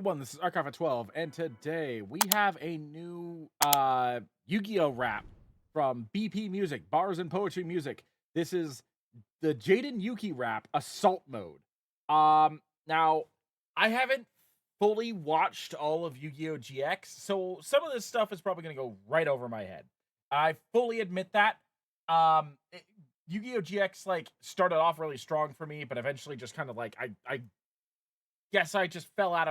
everyone, this is Archive at 12, and today we have a new Yu-Gi-Oh rap from BP Music, Bars and Poetry Music. This is the Jaden Yuki rap, Assault Mode. Now, I haven't fully watched all of Yu-Gi-Oh! GX, so some of this stuff is probably going to go right over my head. I fully admit that. Um, it- Yu-Gi-Oh! GX, like, started off really strong for me, but eventually just kind of, like, I guess I just fell out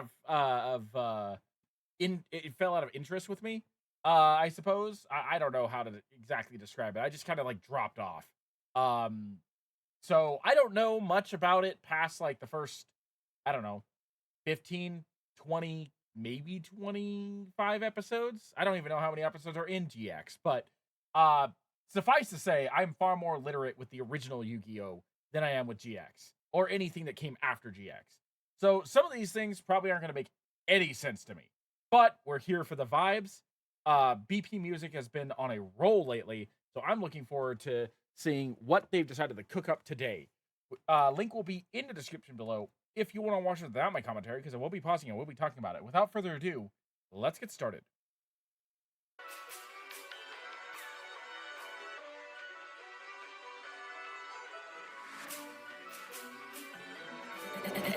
in it fell out of interest with me. I suppose. I don't know how to exactly describe it. I just kind of like dropped off. Um, so I don't know much about it past like the first, I don't know, 15, 20, maybe 25 episodes. I don't even know how many episodes are in GX, but uh suffice to say, I'm far more literate with the original Yu-Gi-Oh than I am with GX or anything that came after GX. So some of these things probably aren't going to make any sense to me. But we're here for the vibes. BP Music has been on a roll lately, so I'm looking forward to seeing what they've decided to cook up today. Link will be in the description below if you want to watch it without my commentary, because I will be pausing and we'll be talking about it. Without further ado, let's get started.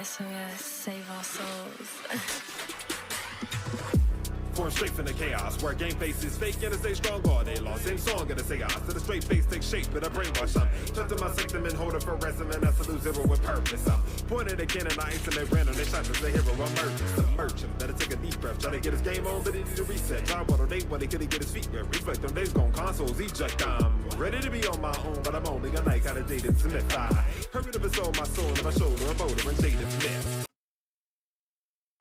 SOS, save our souls. Born straight from the chaos, where game faces fake and I stay strong all day long. Same song in the chaos, to the straight face take shape, but I brainwash up. Touching my septum and hold it for ransom, and I salute zero with purpose. I'm pointed a cannon, I instantly random, they shot as the hero emerges. Submerge him, better take a deep breath, try to get his game on, but he need to reset. Try what on date when he couldn't get his feet wet. Reflect on days gone, consoles eject. I'm ready to be on my own, but I'm only a night kind of Jaden Smith. I heard it of his soul, my soul, and my shoulder, a boulder, and Jaden Smith.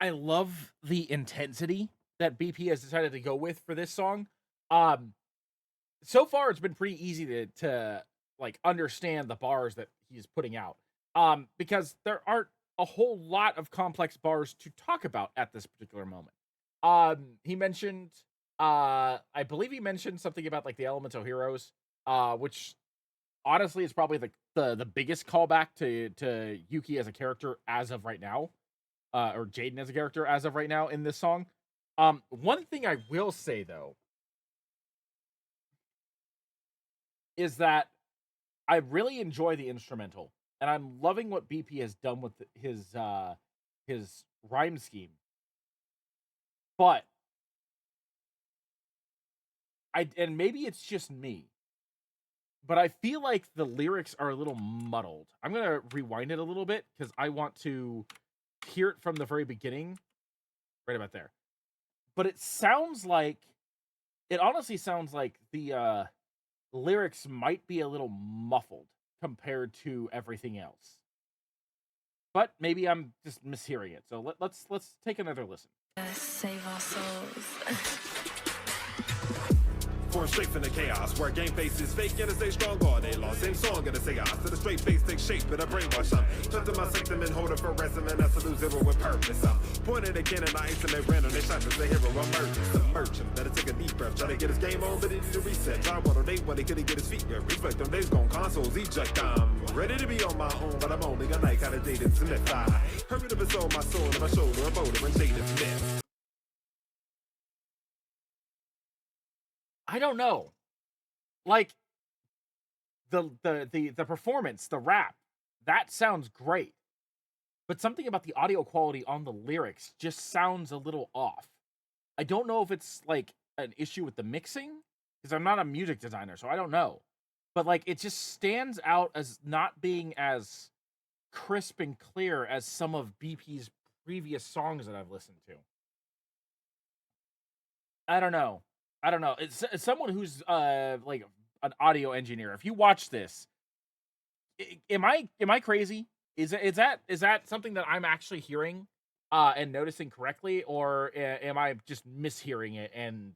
I love the intensity that BP has decided to go with for this song. Um, so far it's been pretty easy to like understand the bars that he's putting out. Because there aren't a whole lot of complex bars to talk about at this particular moment. He mentioned I believe he mentioned something about like the elemental heroes, which honestly is probably the biggest callback to Yuki as a character as of right now, or Jaden as a character as of right now in this song. One thing I will say though is that I really enjoy the instrumental, and I'm loving what BP has done with his rhyme scheme. But and maybe it's just me, but I feel like the lyrics are a little muddled. I'm gonna rewind it a little bit because I want to hear it from the very beginning, right about there. But it honestly sounds like the lyrics might be a little muffled compared to everything else. But maybe I'm just mishearing it. So let's take another listen. Save our souls. Born straight from the chaos, where game faces fake and I stay strong all day long. Same song in the chaos, to the straight face take shape, but I brainwash up. Touching my septum and hold it for ransom, and I salute zero with purpose. I'm pointed a cannon, I instantly random, they shot as the hero emerges. Submerge him, better take a deep breath, try to get his game on, but he need to reset. Try what on date when he couldn't get his feet wet. Reflect on days gone, consoles eject. I'm ready to be on my own, but I'm only a night kind of Jaden Smith. I heard it of his soul, my soul, and my shoulder, a boulder, and Jaden Smith. I don't know. Like the performance, the rap, that sounds great. But something about the audio quality on the lyrics just sounds a little off. I don't know if it's like an issue with the mixing because I'm not a music designer, so I don't know. But like it just stands out as not being as crisp and clear as some of BP's previous songs that I've listened to. I don't know. I don't know. It's someone who's like an audio engineer. If you watch this, am I crazy? Is that something that I'm actually hearing and noticing correctly, or am I just mishearing it and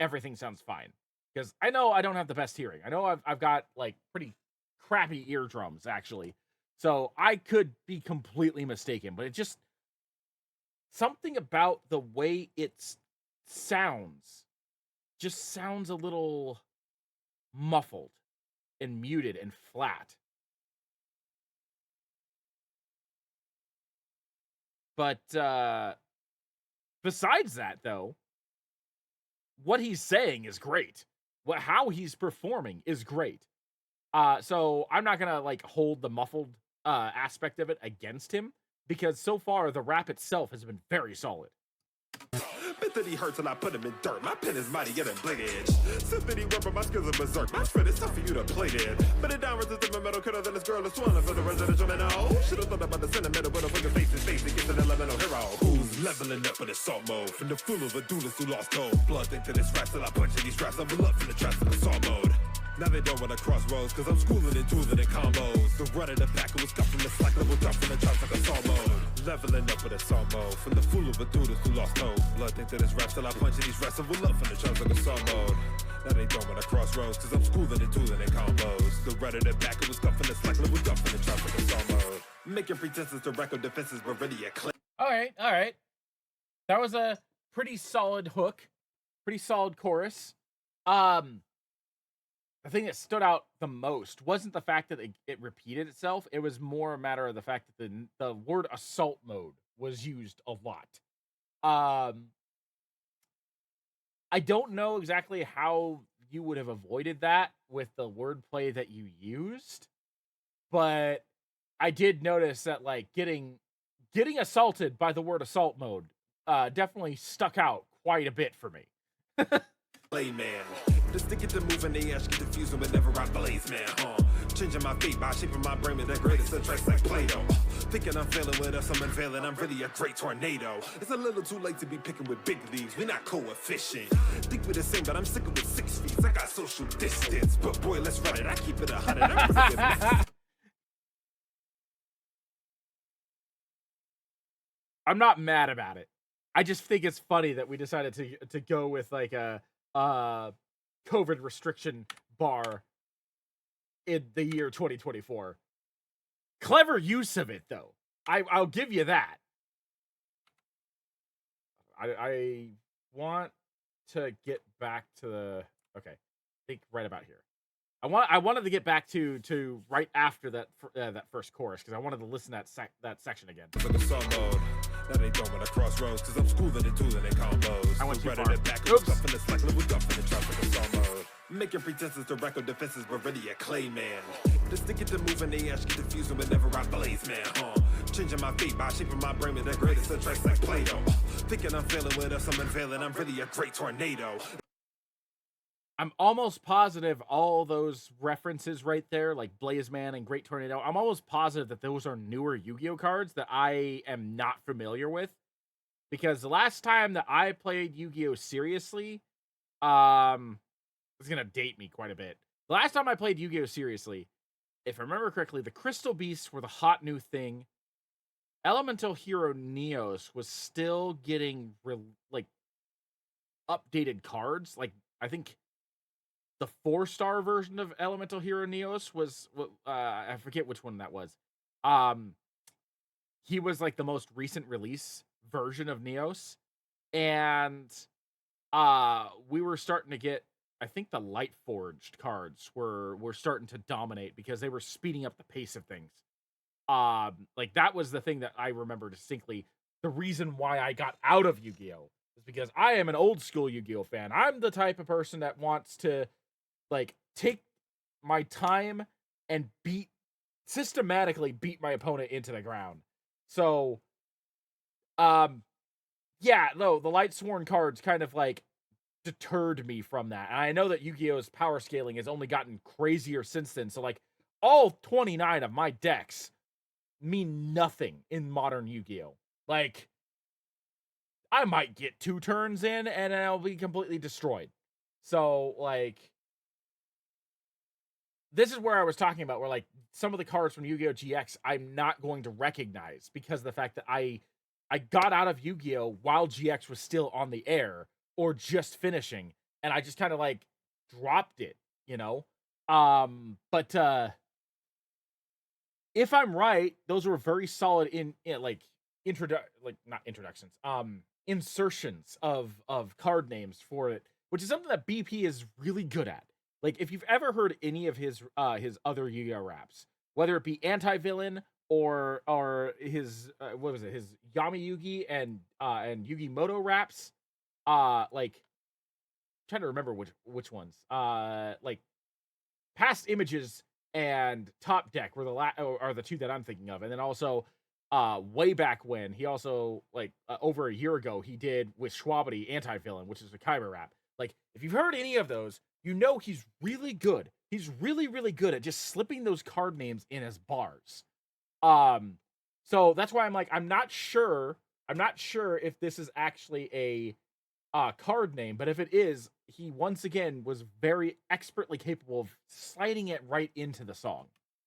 everything sounds fine? Because I know I don't have the best hearing. I know I've got like pretty crappy eardrums actually, so I could be completely mistaken. But it just something about the way sounds just sounds a little muffled and muted and flat. But besides that, though, what he's saying is great. How he's performing is great. So I'm not gonna like hold the muffled aspect of it against him because so far the rap itself has been very solid. Bet that he hurt till I put him in dirt. My pen is mighty and blade edge. Symphony rubber, my skills are berserk. My spread is tough for you to play dead. But it down resistant metal cutter than this girl is swollen for the residential minnow. Should've thought about the sentimental, but a fucking face is face against an elemental hero. Who's leveling up in assault mode? From the fool of a duelist who lost hope. Blood into this rap till I punch in these straps. I'm up from the traps of assault mode. Now they don't wanna crossroads, cause I'm schooling and tooling in combos. The run of the pack was cut from the slack level drop from the chops like assault mode. Leveling up with assault mode. From the fool of a duelist who lost hope. Blood into this rap till I punch in these reps. I'm up from the chops like assault mode. Now they don't wanna crossroads, cause I'm schooling and tooling in combos. The run of the pack was cut from the slack level drop from the chops like assault mode. Making pretenses to record defenses, but really a claim. All right. That was a pretty solid hook, pretty solid chorus. The thing that stood out the most wasn't the fact that it repeated itself. It was more a matter of the fact that the word assault mode was used a lot. I don't know exactly how you would have avoided that with the wordplay that you used, but I did notice that like getting assaulted by the word assault mode definitely stuck out quite a bit for me. Man, just to get the moving, they ask get confused whenever I blaze, man, changing my fate by shaping my brain with the greatest of tracks like Play-Doh. Thinking I'm failing with us, I'm unveiling, I'm really a great tornado. It's a little too late to be picking with big leagues, we're not coefficient. Think we're the same, but I'm sticking with 6 feet. I got social distance, but boy, let's run it. I keep it 100. I'm really good. I'm not mad about it. I just think it's funny that we decided to go with like a COVID restriction bar in the year 2024. Clever use of it, though. I'll give you that. I want to get back to the okay. I think right about here. I wanted to get back to right after that first chorus because I wanted to listen to that section again. Now they don't wanna crossroads, cause I'm schooling and tooling in combos. I went too far. Oops. Making pretenses to record defenses, but really a clay man. Just to get the moving, they ask get confused whenever I blaze, man, changing my fate by shaping my brain with the greatest of tracks like Play-Doh. Thinking I'm failing with us, I'm unveiling, I'm really a great tornado. I'm almost positive all those references right there, like Blaze Man and Great Tornado, I'm almost positive that those are newer Yu-Gi-Oh cards that I am not familiar with. Because the last time that I played Yu-Gi-Oh seriously, it's going to date me quite a bit. The last time I played Yu-Gi-Oh seriously, if I remember correctly, the Crystal Beasts were the hot new thing. Elemental Hero Neos was still getting, updated cards. Like, I think the 4-star version of Elemental Hero Neos was I forget which one that was. He was like the most recent release version of Neos, and we were starting to get, I think the Light Forged cards were starting to dominate because they were speeding up the pace of things. Like that was the thing that I remember distinctly. The reason why I got out of Yu-Gi-Oh is because I am an old school Yu-Gi-Oh fan. I'm the type of person that wants to like take my time and systematically beat my opponent into the ground. So, yeah, no, the Light Sworn cards kind of like deterred me from that. And I know that Yu-Gi-Oh's power scaling has only gotten crazier since then. So like all 29 of my decks mean nothing in modern Yu-Gi-Oh. Like I might get 2 turns in and I'll be completely destroyed. So like this is where I was talking about where like some of the cards from Yu-Gi-Oh! GX I'm not going to recognize because of the fact that I got out of Yu-Gi-Oh! While GX was still on the air or just finishing, and I just kind of like dropped it, you know? But if I'm right, those were very solid insertions of card names for it, which is something that BP is really good at. Like, if you've ever heard any of his other Yu-Gi-Oh raps, whether it be Anti-Villain or his what was it? His Yami Yugi and Yugi Moto raps. Like trying to remember which ones. Like Past Images and Top Deck were are the two that I'm thinking of, and then also way back when he also like over a year ago he did with Schwabity Anti-Villain, which is a Kyber rap. Like if you've heard any of those, you know he's really good. He's really really good at just slipping those card names in as bars. So that's why I'm like I'm not sure if this is actually a card name, but if it is, he once again was very expertly capable of sliding it right into the song.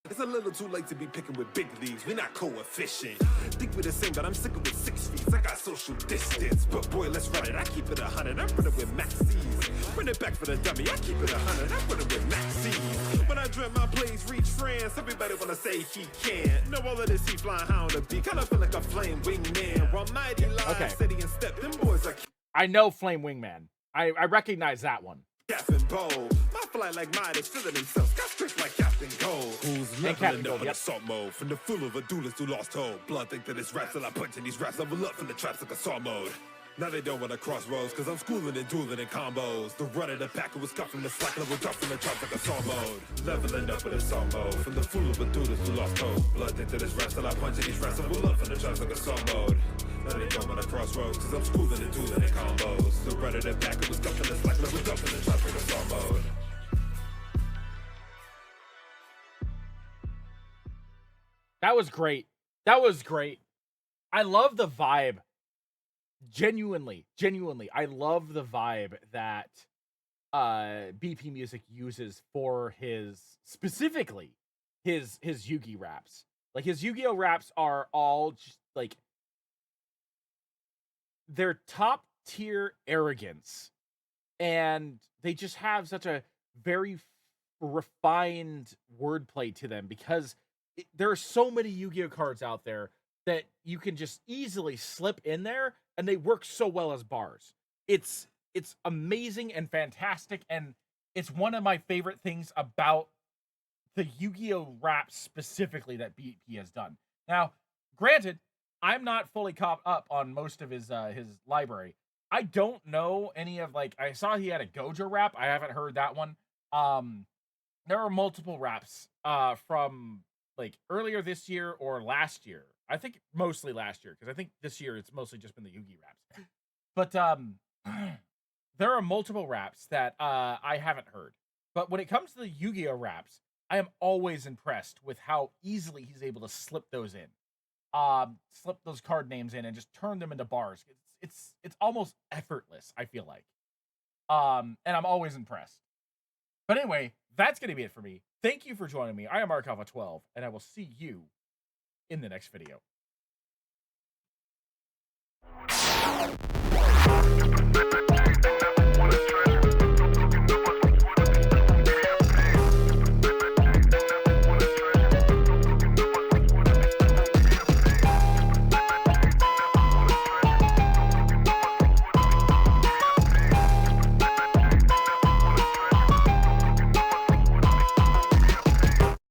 It's a little too late to be picking with big leagues. We not coefficient. Think we the same, but I'm sticking with 6 feet. I got social distance. But boy, let's run it. I keep it 100. I'm running with Maxis. Bring it back for the dummy. I keep it 100. I'm running with Maxis. When I dream my plays reach France, everybody wanna say he can't. Know all of this, he flying high on the beat. Kinda feel like a flame wingman. While mighty line, steady and step. Them boys are I know Flame Wingman. I recognize that one. Cap and bold. My fly like Midas, feeling himself. Got strict like Captain Gold. Who's leveling up in assault mode? From the fool of a duelist who lost hold. Blood think that it's raps till I punch in these raps. Level up from the traps like assault mode. Now they don't want to crossroads, cause I'm schooling and dueling in combos. The run of the pack who was scuffing the slack level drop from the traps like assault mode. Leveling up in assault mode. From the fool of a duelist who lost hold. Blood think that it's raps till I punch in these raps. Level up from the traps like assault mode. Now they don't want to crossroads, cause I'm schooling and dueling in combos. The run of the pack who was scuffing the slack level drop from the traps like assault mode. That was great. That was great. I love the vibe. Genuinely, I love the vibe that BP Musiq uses for his specifically his Yu-Gi raps. Like his Yu-Gi-Oh raps are all just like they're top tier arrogance, and they just have such a very refined wordplay to them because there are so many Yu-Gi-Oh cards out there that you can just easily slip in there and they work so well as bars. It's amazing and fantastic, and it's one of my favorite things about the Yu-Gi-Oh rap specifically that BP has done. Now, granted, I'm not fully caught up on most of his library. I don't know any of like I saw he had a Gojo rap. I haven't heard that one. There are multiple raps from like earlier this year or last year. I think mostly last year because I think this year it's mostly just been the Yugi raps. But there are multiple raps that I haven't heard. But when it comes to the Yu-Gi-Oh raps, I am always impressed with how easily he's able to slip those in. Slip those card names in and just turn them into bars. It's almost effortless, I feel like. And I'm always impressed. But anyway, that's going to be it for me. Thank you for joining me. I am Arcava12, and I will see you in the next video.